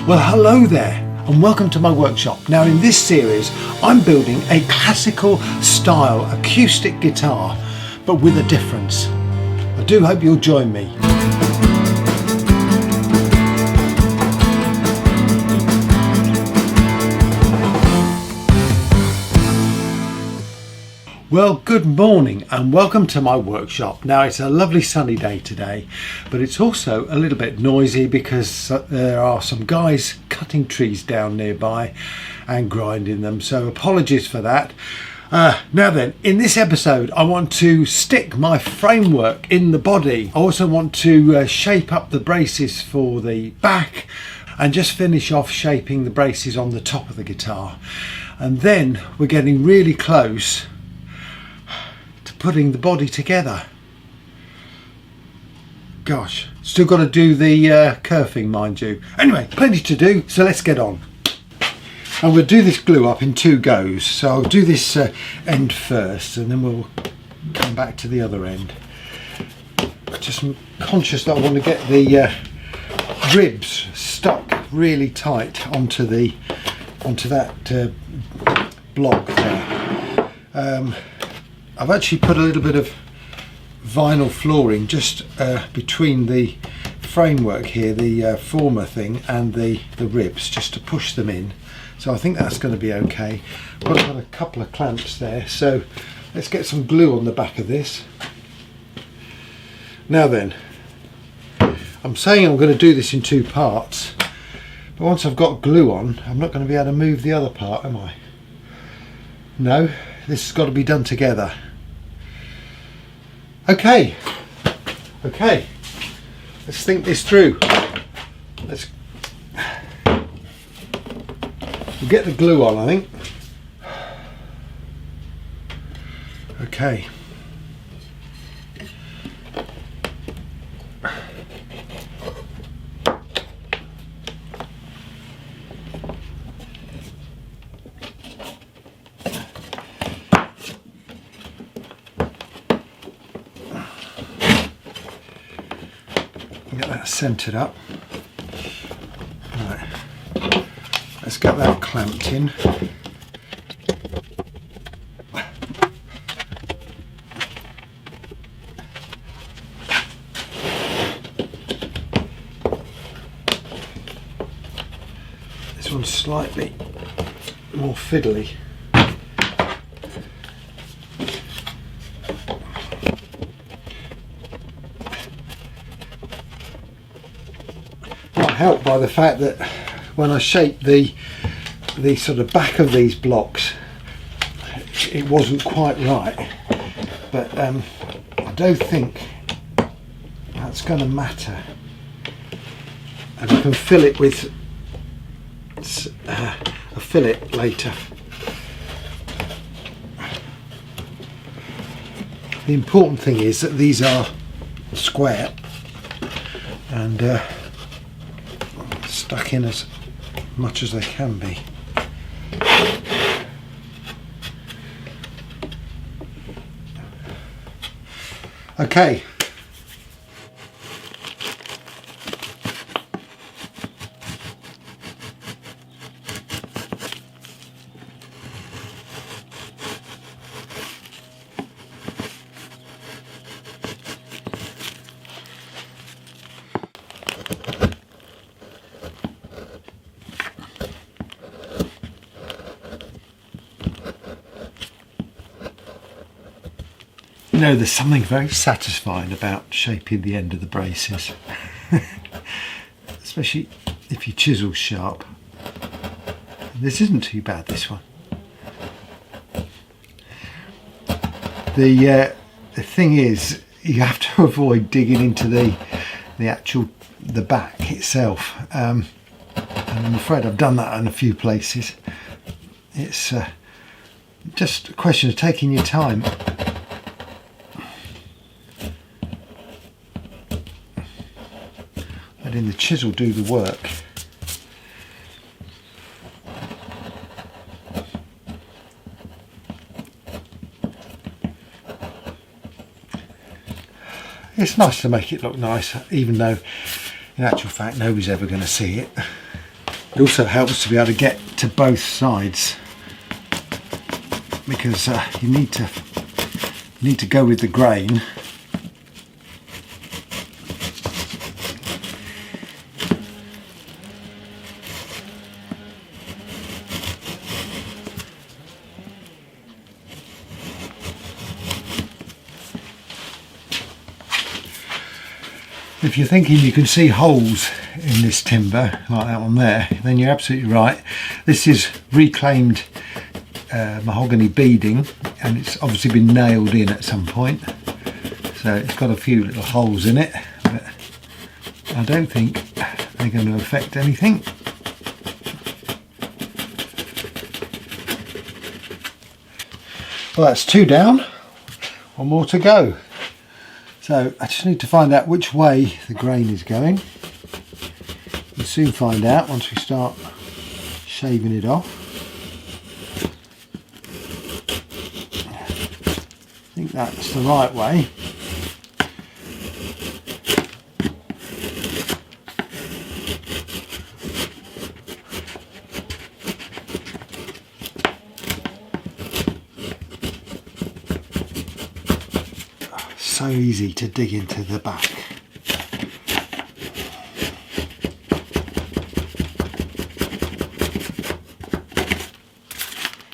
Well, hello there and welcome to my workshop. Now in this series I'm building a classical style acoustic guitar, but with a difference. I do hope you'll join me. Well, good morning and welcome to my workshop. Now it's a lovely sunny day today, but it's also a little bit noisy because there are some guys cutting trees down nearby and grinding them, so apologies for that. Now then, in this episode I want to stick my framework in the body. I also want to shape up the braces for the back and just finish off shaping the braces on the top of the guitar. And then we're getting really close putting the body together. Gosh, still got to do the kerfing, mind you. Anyway, plenty to do, so let's get on. And we'll do this glue up in 2 goes. So I'll do this end first and then we'll come back to the other end. Just conscious that I want to get the ribs stuck really tight onto that block there. I've actually put a little bit of vinyl flooring just between the framework here, the former thing, and the ribs, just to push them in. So I think that's going to be okay. I've got a couple of clamps there, so let's get some glue on the back of this. Now then, I'm saying I'm going to do this in 2 parts, but once I've got glue on, I'm not going to be able to move the other part, am I? No, this has got to be done together. Okay, let's think this through. We'll get the glue on, I think. Okay. Get that centered up. Right. Let's get that clamped in. This one's slightly more fiddly. Helped by the fact that when I shaped the sort of back of these blocks, it wasn't quite right, but I don't think that's going to matter, and I can fill it with a fillet later. The important thing is that these are square and stuck in as much as they can be. Okay. You know, there's something very satisfying about shaping the end of the braces, especially if you chisel sharp. This isn't too bad, this one. The thing is, you have to avoid digging into the back itself, and I'm afraid I've done that in a few places. It's just a question of taking your time. Letting the chisel do the work. It's nice to make it look nice, even though in actual fact nobody's ever going to see it. It also helps to be able to get to both sides, because you need to go with the grain. If you're thinking you can see holes in this timber like that one there, then you're absolutely right. This is reclaimed mahogany beading, and it's obviously been nailed in at some point, so it's got a few little holes in it, but I don't think they're going to affect anything. Well, that's 2 down, 1 more to go. So I just need to find out which way the grain is going. We'll soon find out once we start shaving it off. I think that's the right way. So easy to dig into the back.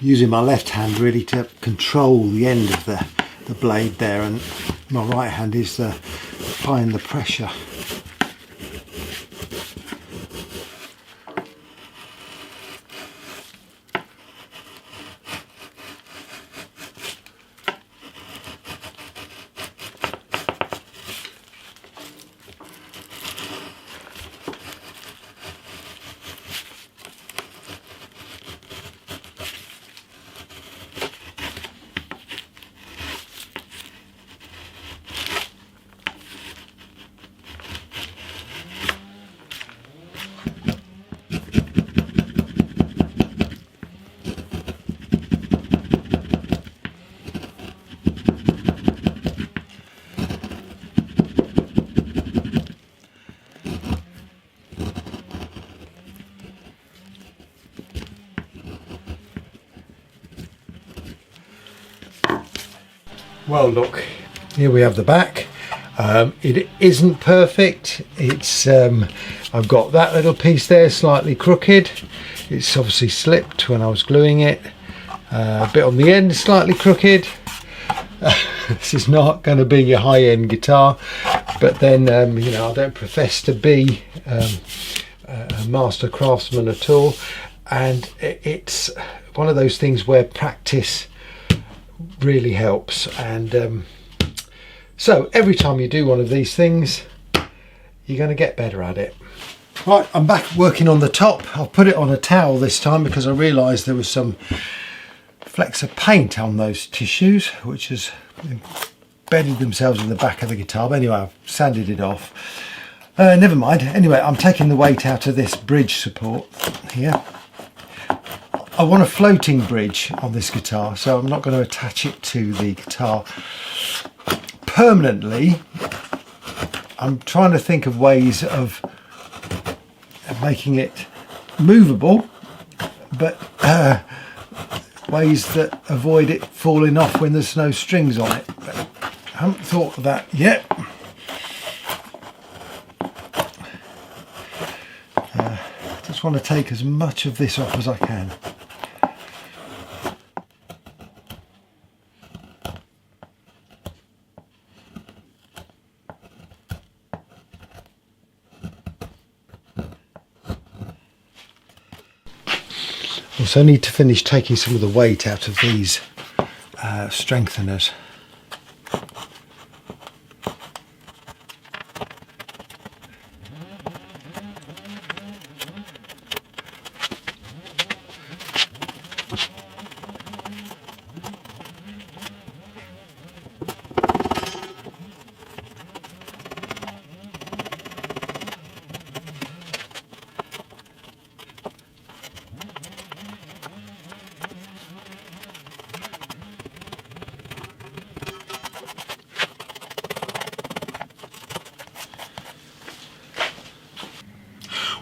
Using my left hand really to control the end of the blade there, and my right hand is applying the pressure. Well, look, here we have the back. It isn't perfect. It's I've got that little piece there slightly crooked. It's obviously slipped when I was gluing it. A bit on the end slightly crooked. This is not going to be your high-end guitar, but then you know, I don't profess to be a master craftsman at all, and it's one of those things where practice really helps. And so every time you do one of these things, you're going to get better at it. Right, I'm back working on the top. I'll put it on a towel this time because I realised there was some flecks of paint on those tissues which has embedded themselves in the back of the guitar. But anyway, I've sanded it off. Never mind. Anyway, I'm taking the weight out of this bridge support here. I want a floating bridge on this guitar, so I'm not going to attach it to the guitar permanently. I'm trying to think of ways of making it movable, but ways that avoid it falling off when there's no strings on it. But I haven't thought of that yet. Just want to take as much of this off as I can. Also need to finish taking some of the weight out of these strengtheners.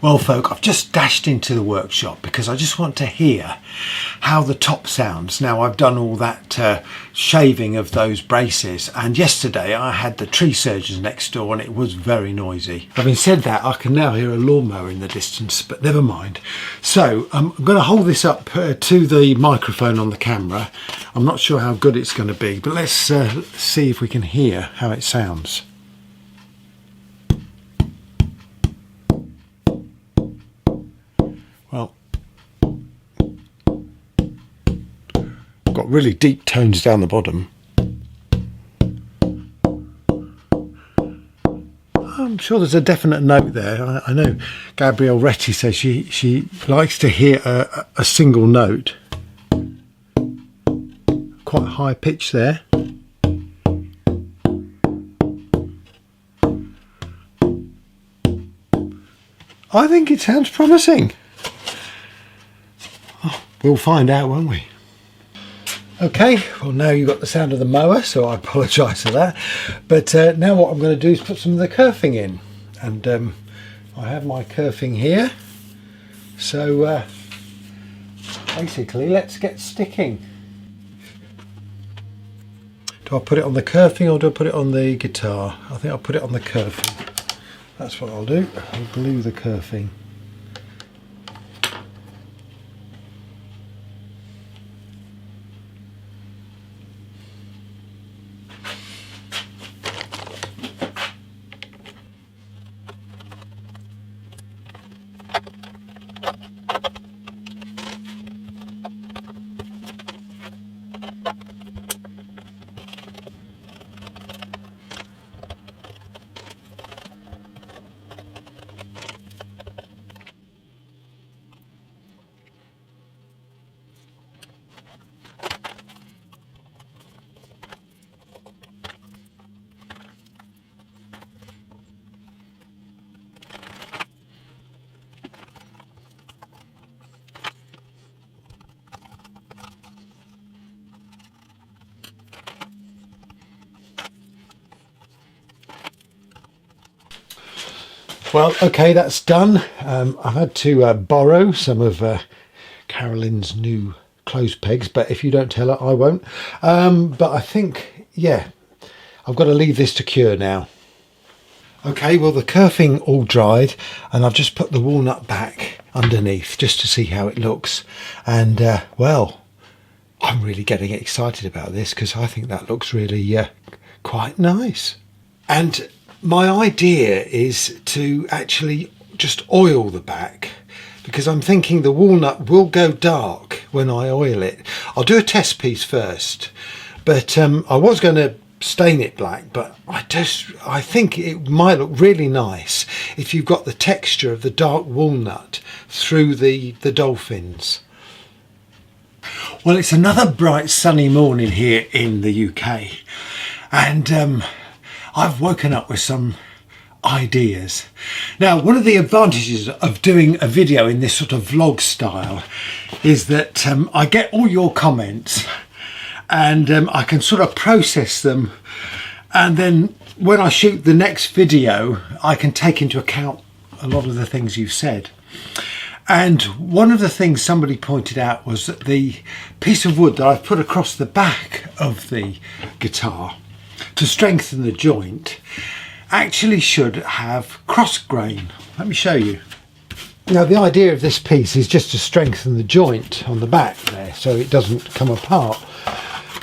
Well folk, I've just dashed into the workshop because I just want to hear how the top sounds. Now I've done all that shaving of those braces, and yesterday I had the tree surgeons next door and it was very noisy. Having said that, I can now hear a lawnmower in the distance, but never mind. So I'm going to hold this up to the microphone on the camera. I'm not sure how good it's going to be, but let's see if we can hear how it sounds. Well, got really deep tones down the bottom. I'm sure there's a definite note there. I know Gabrielle Retty says she likes to hear a single note. Quite high pitch there. I think it sounds promising. We'll find out, won't we? Okay, well now you've got the sound of the mower, so I apologise for that. But now what I'm going to do is put some of the kerfing in. And I have my kerfing here. So basically, let's get sticking. Do I put it on the kerfing or do I put it on the guitar? I think I'll put it on the kerfing. That's what I'll do. I'll glue the kerfing. Well, okay, that's done. I've had to borrow some of Carolyn's new clothes pegs, but if you don't tell her, I won't. But I think, yeah, I've got to leave this to cure now. Okay, well, the kerfing all dried, and I've just put the walnut back underneath just to see how it looks. And, well, I'm really getting excited about this because I think that looks really quite nice. And my idea is to actually just oil the back, because I'm thinking the walnut will go dark when I oil it. I'll do a test piece first, but I was going to stain it black, but I think it might look really nice if you've got the texture of the dark walnut through the dolphins. Well, it's another bright sunny morning here in the UK, and I've woken up with some ideas. Now, one of the advantages of doing a video in this sort of vlog style is that I get all your comments, and I can sort of process them, and then when I shoot the next video I can take into account a lot of the things you've said. And one of the things somebody pointed out was that the piece of wood that I've put across the back of the guitar to strengthen the joint actually should have cross grain. Let me show you. Now, the idea of this piece is just to strengthen the joint on the back there so it doesn't come apart.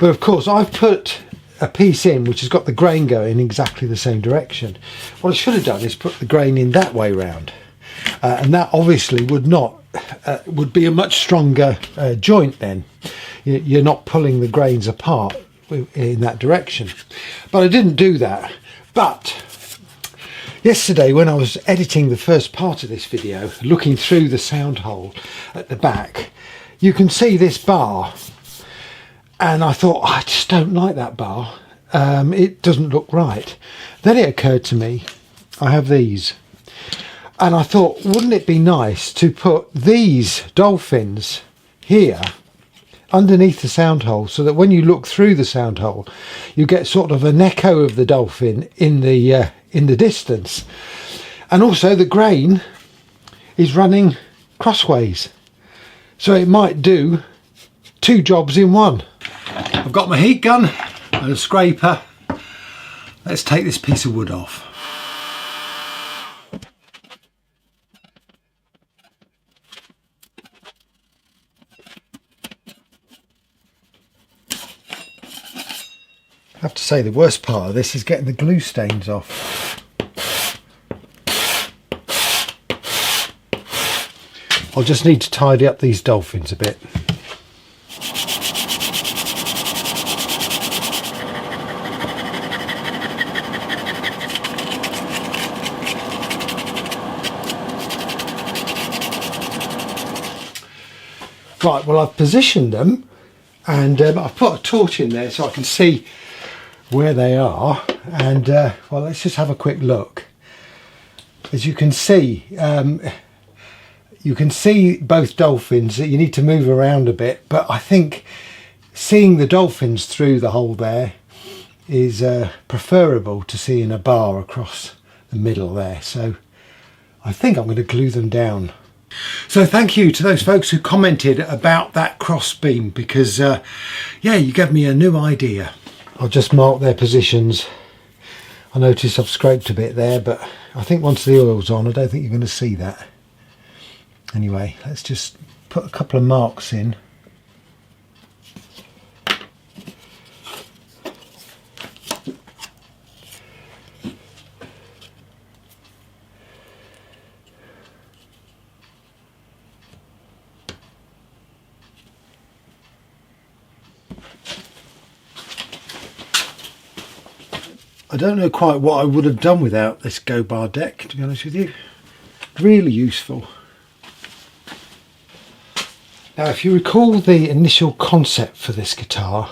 But of course I've put a piece in which has got the grain going exactly the same direction. What I should have done is put the grain in that way round, and that obviously would be a much stronger joint then. You're not pulling the grains apart in that direction. But I didn't do that. But yesterday when I was editing the first part of this video, looking through the sound hole at the back, you can see this bar, and I thought, I just don't like that bar. It doesn't look right. Then it occurred to me, I have these, and I thought, wouldn't it be nice to put these dolphins here underneath the sound hole, so that when you look through the sound hole you get sort of an echo of the dolphin in the distance. And also the grain is running crossways. So it might do 2 jobs in one. I've got my heat gun and a scraper. Let's take this piece of wood off. I have to say the worst part of this is getting the glue stains off. I'll just need to tidy up these dolphins a bit. Right, well, I've positioned them, and I've put a torch in there so I can see where they are, and well, let's just have a quick look. As you can see both dolphins. You need to move around a bit, but I think seeing the dolphins through the hole there is preferable to seeing a bar across the middle there. So I think I'm going to glue them down. So thank you to those folks who commented about that cross beam, because yeah, you gave me a new idea. I'll just mark their positions. I notice I've scraped a bit there, but I think once the oil's on, I don't think you're going to see that. Anyway, let's just put a couple of marks in. I don't know quite what I would have done without this go bar deck, to be honest with you. Really useful. Now, if you recall the initial concept for this guitar,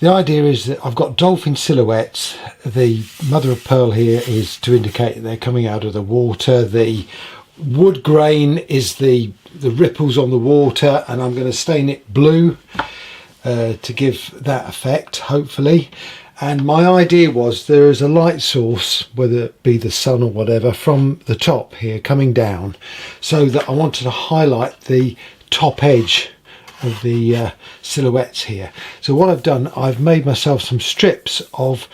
the idea is that I've got dolphin silhouettes. The mother of pearl here is to indicate that they're coming out of the water. The wood grain is the ripples on the water, and I'm going to stain it blue to give that effect, hopefully. And my idea was there is a light source, whether it be the sun or whatever, from the top here coming down, so that I wanted to highlight the top edge of the silhouettes here. So what I've done, I've made myself some strips of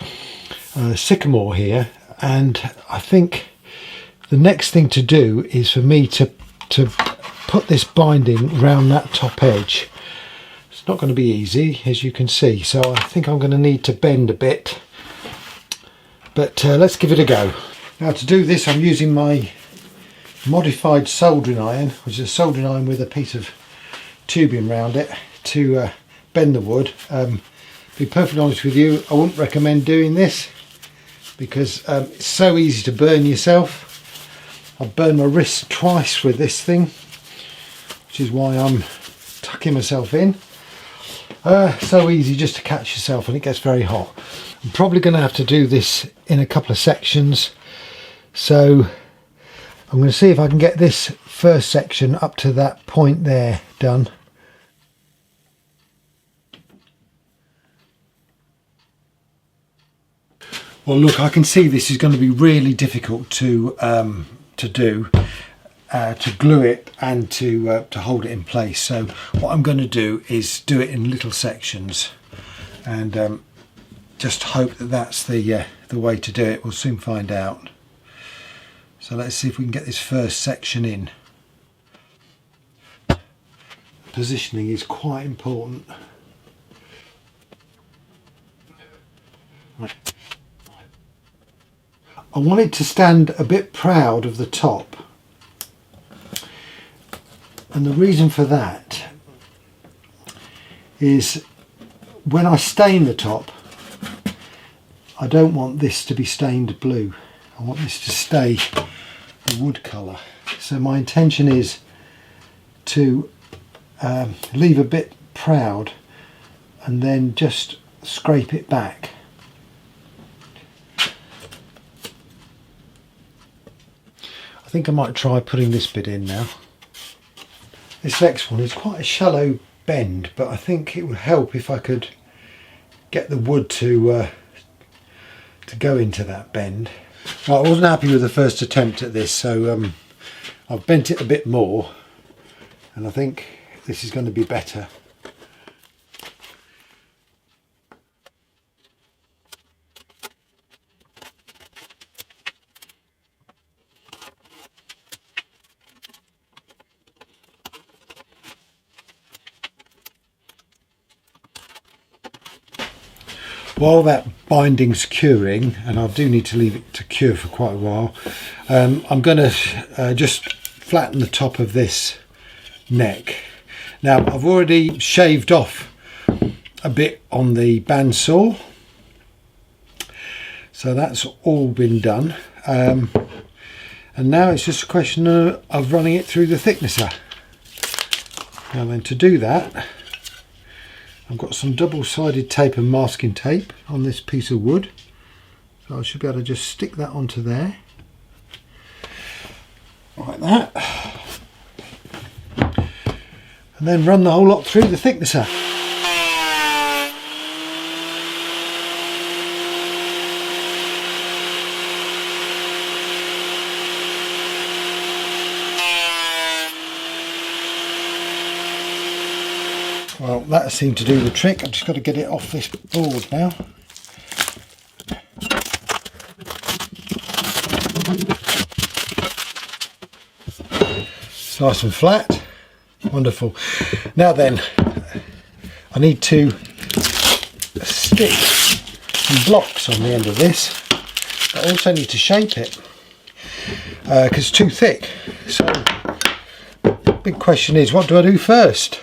sycamore here, and I think the next thing to do is for me to put this binding around that top edge. Not going to be easy, as you can see, so I think I'm going to need to bend a bit, but let's give it a go. Now, to do this, I'm using my modified soldering iron, which is a soldering iron with a piece of tubing around it to bend the wood. Be perfectly honest with you, I wouldn't recommend doing this because it's so easy to burn yourself. I've burned my wrist twice with this thing, which is why I'm tucking myself in. So easy just to catch yourself, and it gets very hot. I'm probably going to have to do this in a couple of sections, so I'm going to see if I can get this first section up to that point there done. Well, look, I can see this is going to be really difficult to do. To glue it and to hold it in place. So what I'm going to do is do it in little sections, and just hope that that's the way to do it. We'll soon find out. So let's see if we can get this first section in. Positioning is quite important. I want it to stand a bit proud of the top. And the reason for that is when I stain the top, I don't want this to be stained blue. I want this to stay the wood colour. So my intention is to leave a bit proud and then just scrape it back. I think I might try putting this bit in now. This next one is quite a shallow bend, but I think it would help if I could get the wood to go into that bend. Well, I wasn't happy with the first attempt at this, so I've bent it a bit more, and I think this is going to be better. While that binding's curing, and I do need to leave it to cure for quite a while, I'm going to just flatten the top of this neck. Now, I've already shaved off a bit on the bandsaw, so that's all been done, and now it's just a question of running it through the thicknesser. Now then, to do that, I've got some double-sided tape and masking tape on this piece of wood, so I should be able to just stick that onto there, like that, and then run the whole lot through the thicknesser. Well, that seemed to do the trick. I've just got to get it off this board now. It's nice and flat. Wonderful. Now then, I need to stick some blocks on the end of this. I also need to shape it because it's too thick. So, the big question is, what do I do first?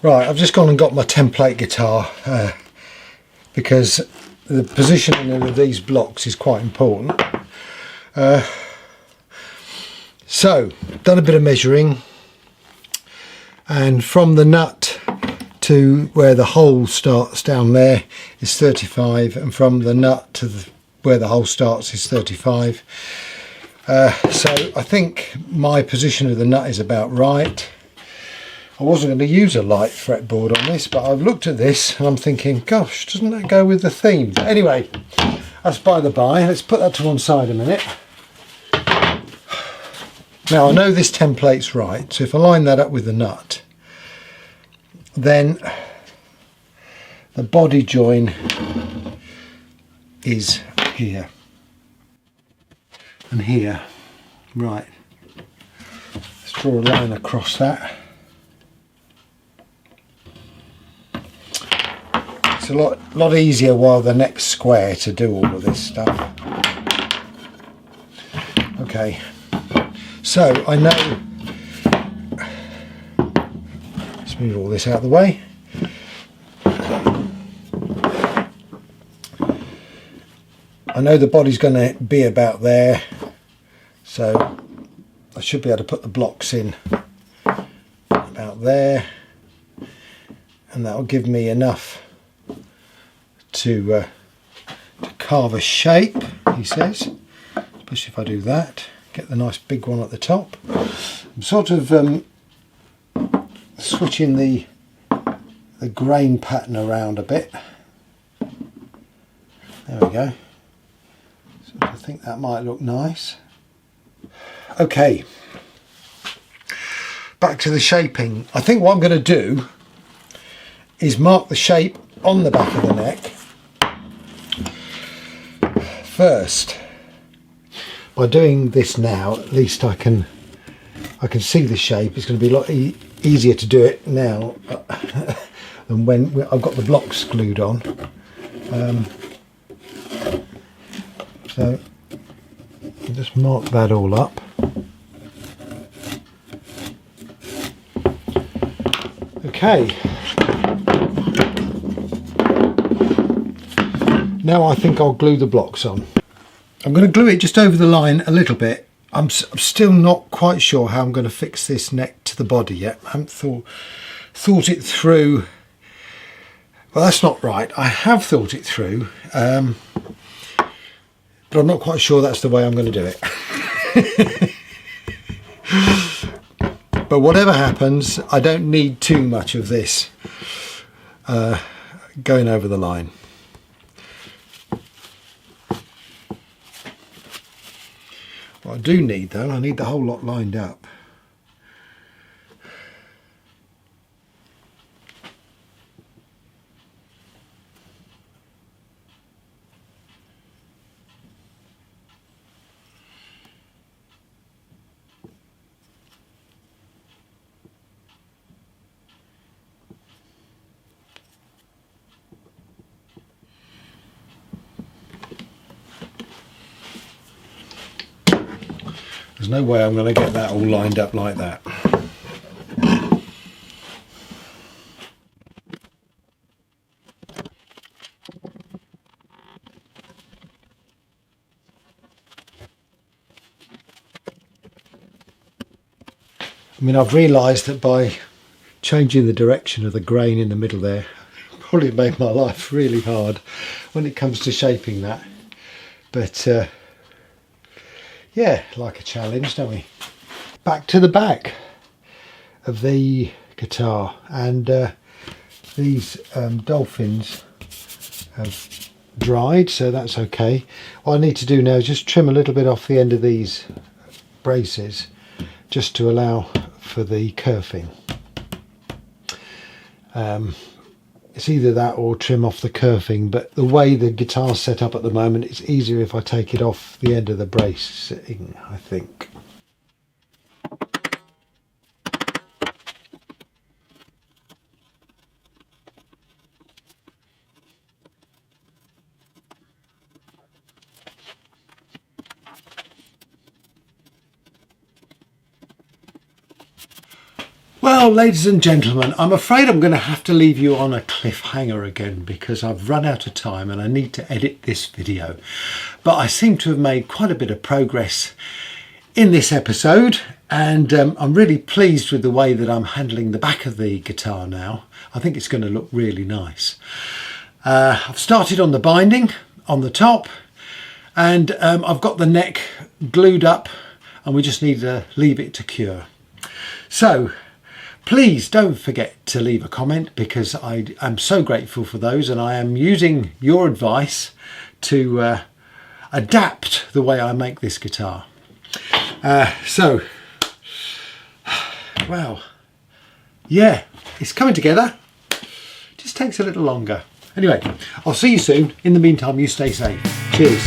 Right, I've just gone and got my template guitar because the positioning of these blocks is quite important. So, done a bit of measuring, and from the nut to where the hole starts down there is 35, and from the nut to where the hole starts is 35. So I think my position of the nut is about right. I wasn't going to use a light fretboard on this, but I've looked at this and I'm thinking, gosh, doesn't that go with the theme? Anyway, that's by the by. Let's put that to one side a minute. Now I know this template's right, so if I line that up with the nut, then the body join is here and here. Right, let's draw a line across that. It's a lot easier while the neck's square to do all of this stuff. Okay, so I know, let's move all this out of the way. I know the body's going to be about there, so I should be able to put the blocks in about there, and that'll give me enough to carve a shape, he says, especially if I do that, get the nice big one at the top. I'm sort of switching the grain pattern around a bit. There we go. So I think that might look nice. Okay, back to the shaping. I think what I'm going to do is mark the shape on the back of the neck first. By doing this now, at least I can see the shape. It's going to be a lot easier to do it now than when I've got the blocks glued on. So I'll just mark that all up. Okay. Now I think I'll glue the blocks on. I'm going to glue it just over the line a little bit. I'm still not quite sure how I'm going to fix this neck to the body yet. I haven't thought it through. Well, that's not right. I have thought it through, but I'm not quite sure that's the way I'm going to do it. But whatever happens, I don't need too much of this going over the line. What I do need though, I need the whole lot lined up. There's no way I'm going to get that all lined up like that. I mean, I've realised that by changing the direction of the grain in the middle there, probably made my life really hard when it comes to shaping that. But yeah, like a challenge, don't we? Back to the back of the guitar, and these dolphins have dried, so that's okay. What I need to do now is just trim a little bit off the end of these braces, just to allow for the kerfing. It's either that or trim off the kerfing, but the way the guitar's set up at the moment, it's easier if I take it off the end of the bracing, I think. Well, ladies and gentlemen, I'm afraid I'm going to have to leave you on a cliffhanger again because I've run out of time and I need to edit this video. But I seem to have made quite a bit of progress in this episode, and I'm really pleased with the way that I'm handling the back of the guitar now. I think it's going to look really nice. I've started on the binding on the top, and I've got the neck glued up, and we just need to leave it to cure. So please don't forget to leave a comment, because I am so grateful for those, and I am using your advice to adapt the way I make this guitar. Well, yeah, it's coming together. Just takes a little longer. Anyway, I'll see you soon. In the meantime, you stay safe. Cheers.